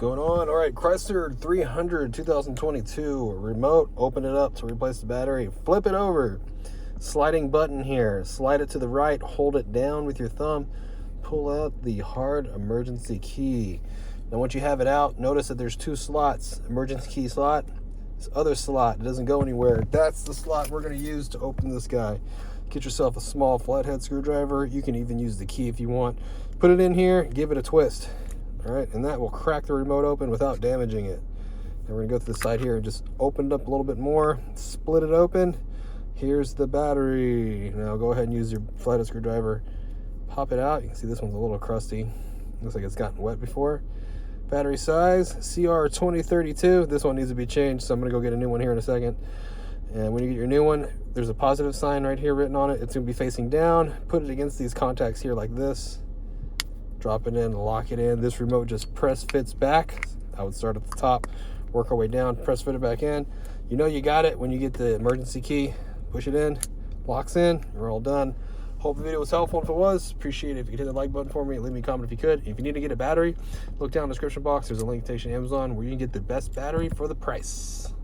Going on. All right, Chrysler 300 2022 remote. Open it up to replace the battery. Flip it over. Sliding button here. Slide it to the right. Hold it down with your thumb. Pull out the hard emergency key. Now, once you have it out, notice that there's two slots. Emergency key slot. This other slot, it doesn't go anywhere. That's the slot we're going to use to open this guy. Get yourself a small flathead screwdriver. You can even use the key if you want. Put it in here. Give it a twist. All right, and that will crack the remote open without damaging it. And we're gonna go to the side here and just open it up a little bit more, split it open. Here's the battery. Now go ahead and use your flathead screwdriver. Pop it out. You can see this one's a little crusty. Looks like it's gotten wet before. Battery size, CR2032. This one needs to be changed, so I'm gonna go get a new one here in a second. And when you get your new one, there's a positive sign right here written on it. It's gonna be facing down. Put it against these contacts here like this. Drop it in, lock it in. This remote just press fits back. I would start at the top, work our way down, press fit it back in. You know you got it when you get the emergency key. Push it in, locks in, you're all done. Hope the video was helpful. If it was, appreciate it if you could hit the like button for me. Leave me a comment if you could. If you need to get a battery, look down in the description box. There's a link to Amazon where you can get the best battery for the price.